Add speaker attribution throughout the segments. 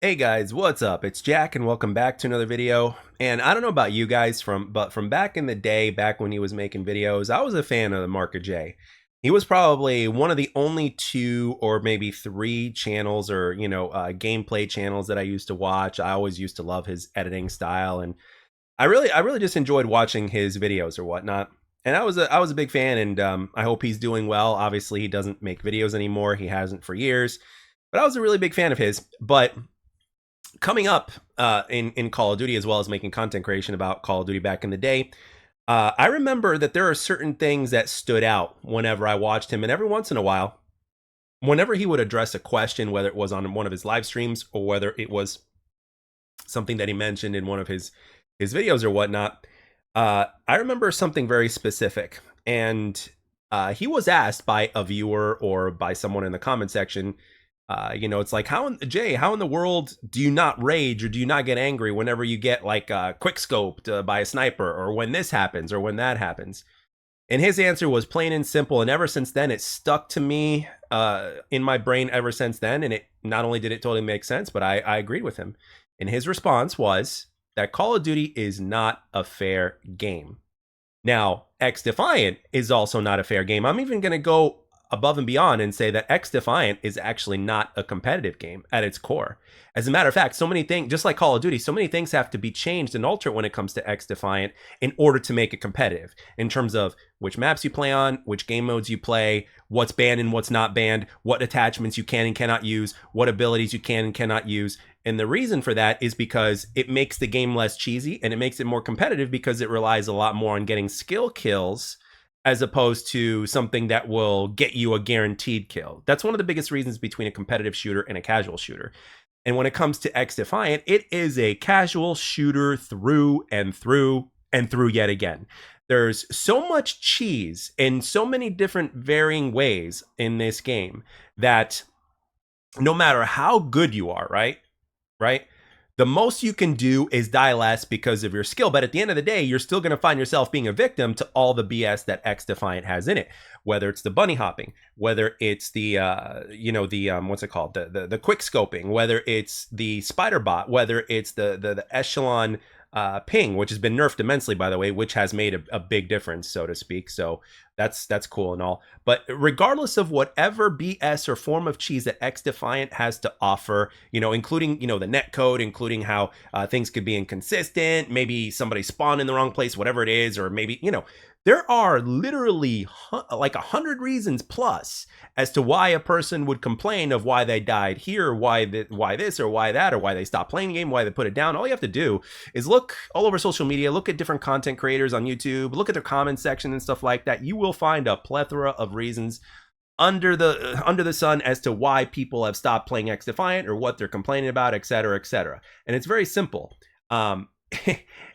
Speaker 1: Hey guys, what's up? It's Jack and welcome back to another video. And I don't know about you guys but from back in the day, back when he was making videos, I was a fan of the Marka J. He was probably one of the only two or maybe three channels or, gameplay channels that I used to watch. I always used to love his editing style and I really just enjoyed watching his videos or whatnot. And I was a big fan and I hope he's doing well. Obviously, he doesn't make videos anymore. He hasn't for years. But I was a really big fan of his. But coming up in Call of Duty, as well as making content creation about Call of Duty back in the day, I remember that there are certain things that stood out whenever I watched him, and every once in a while, whenever he would address a question, whether it was on one of his live streams or whether it was something that he mentioned in one of his videos or whatnot, I remember something very specific, and he was asked by a viewer or by someone in the comment section. It's like, how in the world do you not rage or do you not get angry whenever you get like quick scoped by a sniper, or when this happens or when that happens? And his answer was plain and simple. And ever since then, it stuck to me in my brain ever since then. And it not only did it totally make sense, but I agreed with him. And his response was that Call of Duty is not a fair game. Now, XDefiant is also not a fair game. I'm even going to go above and beyond and say that XDefiant is actually not a competitive game at its core. As a matter of fact, so many things, just like Call of Duty, so many things have to be changed and altered when it comes to XDefiant in order to make it competitive, in terms of which maps you play on, which game modes you play, what's banned and what's not banned, what attachments you can and cannot use, what abilities you can and cannot use. And the reason for that is because it makes the game less cheesy and it makes it more competitive because it relies a lot more on getting skill kills as opposed to something that will get you a guaranteed kill. That's one of the biggest reasons between a competitive shooter and a casual shooter. And when it comes to XDefiant, it is a casual shooter through and through and through yet again. There's so much cheese in so many different varying ways in this game that no matter how good you are, right? The most you can do is die less because of your skill. But at the end of the day, you're still going to find yourself being a victim to all the BS that XDefiant has in it. Whether it's the bunny hopping, whether it's the, what's it called? The quick scoping, whether it's the spider bot, whether it's the echelon ping, which has been nerfed immensely, by the way, which has made a big difference, so to speak. So that's cool and all. But regardless of whatever BS or form of cheese that XDefiant has to offer, including, the net code, including how things could be inconsistent, maybe somebody spawned in the wrong place, whatever it is, or maybe, there are literally like 100 reasons plus as to why a person would complain of why they died here, why this or why that, or why they stopped playing the game, why they put it down. All you have to do is look all over social media, look at different content creators on YouTube, look at their comment section and stuff like that. You will find a plethora of reasons under the sun as to why people have stopped playing XDefiant or what they're complaining about, etc., etc. And it's very simple.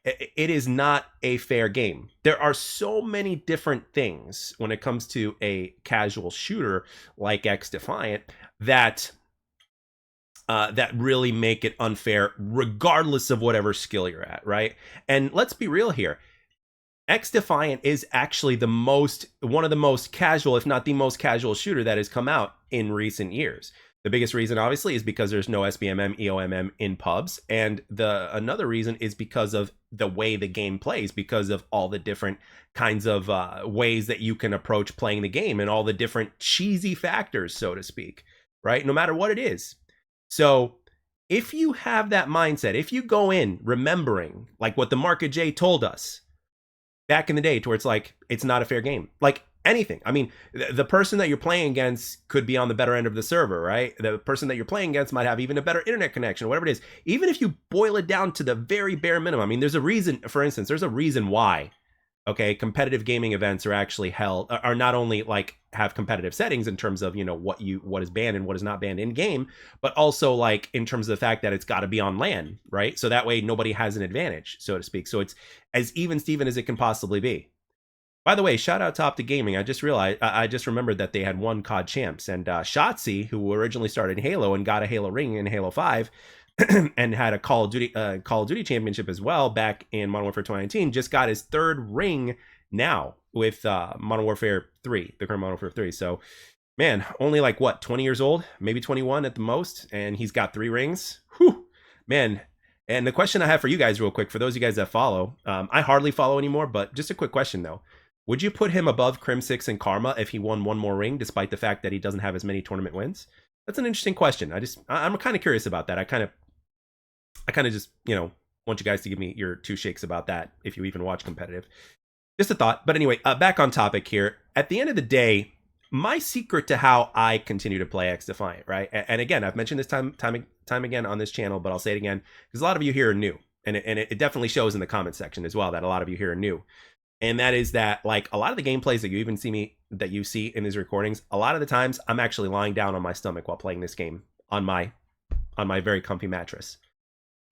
Speaker 1: It is not a fair game. There are so many different things when it comes to a casual shooter like XDefiant that really make it unfair, regardless of whatever skill you're at, right? And let's be real here. XDefiant is actually one of the most casual, if not the most casual shooter that has come out in recent years. The biggest reason, obviously, is because there's no SBMM, EOMM in pubs. And another reason is because of the way the game plays, because of all the different kinds of ways that you can approach playing the game and all the different cheesy factors, so to speak, right? No matter what it is. So if you have that mindset, if you go in remembering like what the Marka J told us back in the day, to where it's like, it's not a fair game. Like, anything. I mean, the person that you're playing against could be on the better end of the server, right? The person that you're playing against might have even a better internet connection, whatever it is. Even if you boil it down to the very bare minimum, I mean, there's a reason, for instance, there's a reason why, okay, competitive gaming events are actually held, are not only like have competitive settings in terms of, what is banned and what is not banned in game, but also like in terms of the fact that it's got to be on LAN, right? So that way nobody has an advantage, so to speak. So it's as even Steven as it can possibly be. By the way, shout out to Optic Gaming. I just remembered that they had one COD champs, and Shotzi, who originally started in Halo and got a Halo ring in Halo 5, and had a Call of Duty championship as well back in Modern Warfare 2019, just got his third ring now with Modern Warfare 3, the current Modern Warfare 3. So man, only like what, 20 years old, maybe 21 at the most, and he's got 3 rings. Whew, man. And the question I have for you guys, real quick, for those of you guys that follow, I hardly follow anymore, but just a quick question though. Would you put him above Crim6 and Karma if he won one more ring, despite the fact that he doesn't have as many tournament wins? That's an interesting question. I'm kind of curious about that. I kind of just, want you guys to give me your 2 shakes about that if you even watch competitive. Just a thought. But anyway, back on topic here. At the end of the day, my secret to how I continue to play XDefiant, right? And again, I've mentioned this time again on this channel, but I'll say it again because a lot of you here are new, and it definitely shows in the comment section as well that a lot of you here are new. And that is that, like, a lot of the gameplays that you see in these recordings, a lot of the times I'm actually lying down on my stomach while playing this game on my very comfy mattress.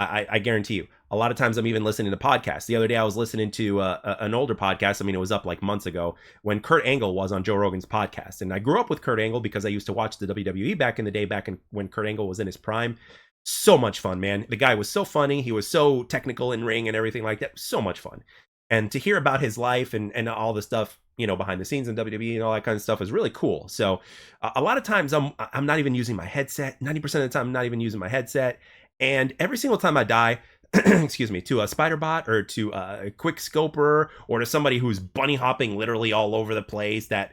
Speaker 1: I guarantee you. A lot of times I'm even listening to podcasts. The other day I was listening to an older podcast. I mean, it was up like months ago when Kurt Angle was on Joe Rogan's podcast. And I grew up with Kurt Angle because I used to watch the WWE back in the day, when Kurt Angle was in his prime. So much fun, man. The guy was so funny. He was so technical in ring and everything like that. So much fun. And to hear about his life and all the stuff, behind the scenes in WWE and all that kind of stuff is really cool. So a lot of times I'm not even using my headset. 90% of the time I'm not even using my headset. And every single time I die, excuse me, to a spider bot or to a quick scoper or to somebody who's bunny hopping literally all over the place that,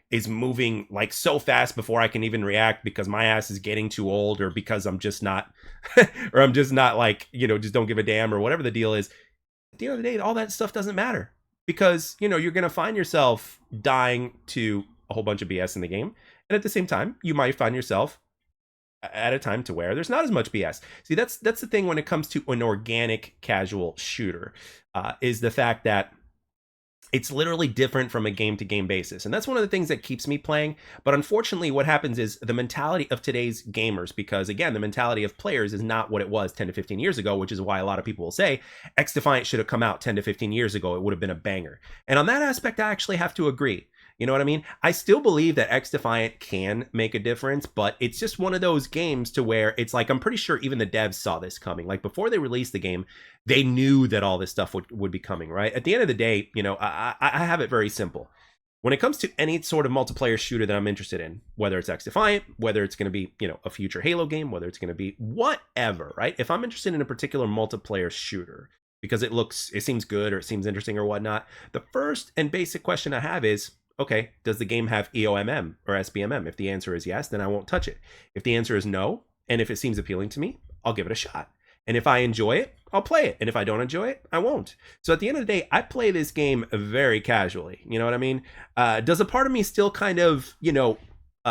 Speaker 1: is moving like so fast before I can even react because my ass is getting too old or because I'm just not, or I'm just not like, just don't give a damn or whatever the deal is. At the end of the day, all that stuff doesn't matter because, you're going to find yourself dying to a whole bunch of BS in the game. And at the same time, you might find yourself at a time to where there's not as much BS. See, that's the thing when it comes to an organic casual shooter, is the fact that it's literally different from a game-to-game basis. And that's one of the things that keeps me playing. But unfortunately, what happens is the mentality of today's gamers, because again, the mentality of players is not what it was 10 to 15 years ago, which is why a lot of people will say XDefiant should have come out 10 to 15 years ago. It would have been a banger. And on that aspect, I actually have to agree. You know what I mean? I still believe that XDefiant can make a difference, but it's just one of those games to where it's like, I'm pretty sure even the devs saw this coming. Like before they released the game, they knew that all this stuff would be coming, right? At the end of the day, I have it very simple. When it comes to any sort of multiplayer shooter that I'm interested in, whether it's XDefiant, whether it's going to be, a future Halo game, whether it's going to be whatever, right? If I'm interested in a particular multiplayer shooter, because it seems good or it seems interesting or whatnot, the first and basic question I have is, okay, does the game have EOMM or SBMM? If the answer is yes, then I won't touch it. If the answer is no, and if it seems appealing to me, I'll give it a shot. And if I enjoy it, I'll play it. And if I don't enjoy it, I won't. So at the end of the day, I play this game very casually. You know what I mean? Does a part of me still kind of, to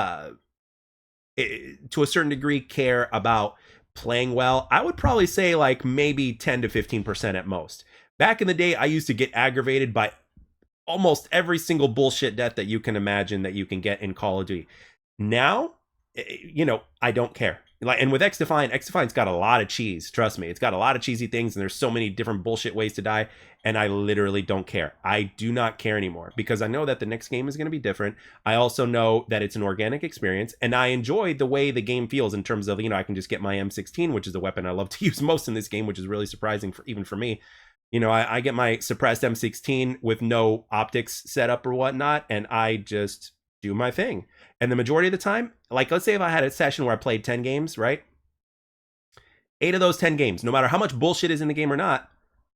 Speaker 1: a certain degree care about playing well? I would probably say like maybe 10 to 15% at most. Back in the day, I used to get aggravated by almost every single bullshit death that you can imagine that you can get in Call of Duty. Now, I don't care. Like, and with XDefiant's got a lot of cheese. Trust me, it's got a lot of cheesy things, and there's so many different bullshit ways to die. And I literally don't care. I do not care anymore because I know that the next game is going to be different. I also know that it's an organic experience, and I enjoy the way the game feels in terms of, I can just get my M16, which is the weapon I love to use most in this game, which is really surprising even for me. I get my suppressed M16 with no optics set up or whatnot, and I just do my thing. And the majority of the time, like let's say if I had a session where I played 10 games, right? 8 of those 10 games, no matter how much bullshit is in the game or not,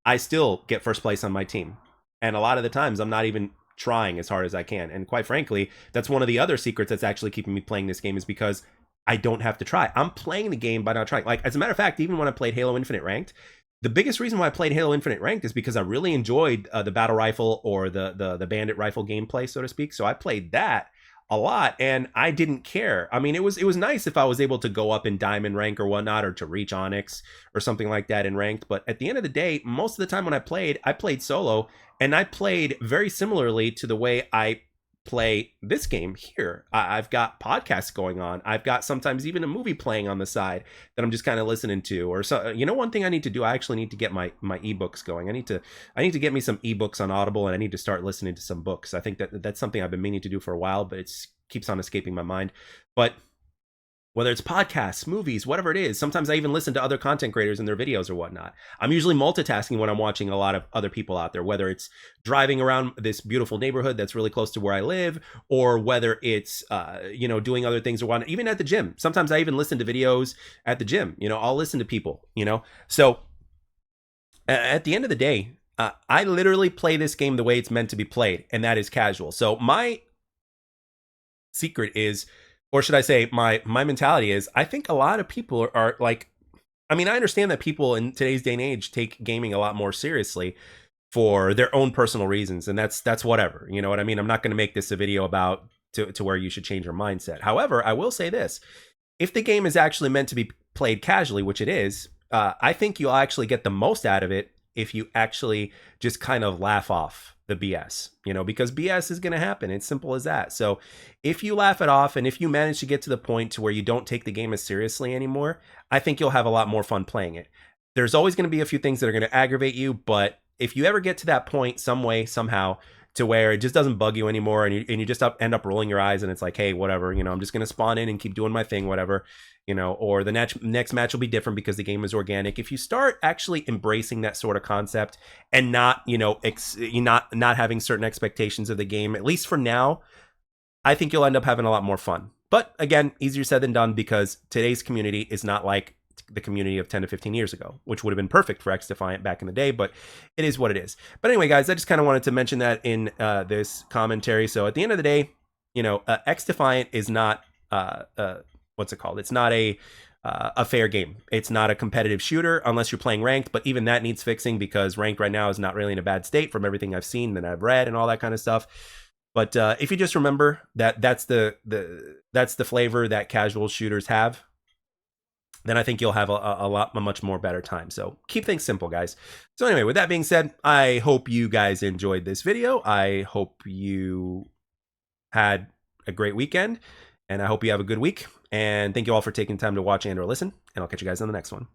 Speaker 1: I still get first place on my team. And a lot of the times I'm not even trying as hard as I can. And quite frankly, that's one of the other secrets that's actually keeping me playing this game is because I don't have to try. I'm playing the game by not trying. Like, as a matter of fact, even when I played Halo Infinite Ranked, the biggest reason why I played Halo Infinite Ranked is because I really enjoyed the battle rifle or the bandit rifle gameplay, so to speak. So I played that a lot, and I didn't care. I mean, it was nice if I was able to go up in diamond rank or whatnot, or to reach Onyx or something like that in ranked. But at the end of the day, most of the time when I played solo, and I played very similarly to the way I play this game here. I've got podcasts going on. I've got sometimes even a movie playing on the side that I'm just kind of listening to. Or so, one thing I need to do, I actually need to get my ebooks going. I need to get me some ebooks on Audible, and I need to start listening to some books. I think that's something I've been meaning to do for a while, but it keeps on escaping my mind. But whether it's podcasts, movies, whatever it is. Sometimes I even listen to other content creators and their videos or whatnot. I'm usually multitasking when I'm watching a lot of other people out there, whether it's driving around this beautiful neighborhood that's really close to where I live, or whether it's, doing other things or whatnot, even at the gym. Sometimes I even listen to videos at the gym. I'll listen to people, So at the end of the day, I literally play this game the way it's meant to be played, and that is casual. So my secret is, or should I say my mentality is, I think a lot of people are like, I mean, I understand that people in today's day and age take gaming a lot more seriously for their own personal reasons, and that's whatever. You know what I mean? I'm not going to make this a video about to where you should change your mindset. However, I will say this: if the game is actually meant to be played casually, which it is, I think you'll actually get the most out of it if you actually just kind of laugh off the BS, because BS is going to happen. It's simple as that. So if you laugh it off, and if you manage to get to the point to where you don't take the game as seriously anymore, I think you'll have a lot more fun playing it. There's always going to be a few things that are going to aggravate you, but if you ever get to that point some way, somehow, to where it just doesn't bug you anymore, and you just end up rolling your eyes, and it's like, hey, whatever, I'm just going to spawn in and keep doing my thing, whatever, or the next match will be different because the game is organic. If you start actually embracing that sort of concept and not, not having certain expectations of the game, at least for now, I think you'll end up having a lot more fun. But again, easier said than done, because today's community is not like the community of 10 to 15 years ago, which would have been perfect for XDefiant back in the day, but it is what it is. But anyway, guys, I just kind of wanted to mention that in this commentary. So at the end of the day, XDefiant is not, what's it called? It's not a fair game. It's not a competitive shooter unless you're playing ranked, but even that needs fixing, because ranked right now is not really in a bad state from everything I've seen and I've read and all that kind of stuff. But if you just remember that that's the flavor that casual shooters have, then I think you'll have a much more better time. So keep things simple, guys. So anyway, with that being said, I hope you guys enjoyed this video. I hope you had a great weekend, and I hope you have a good week. And thank you all for taking time to watch and or listen, and I'll catch you guys on the next one.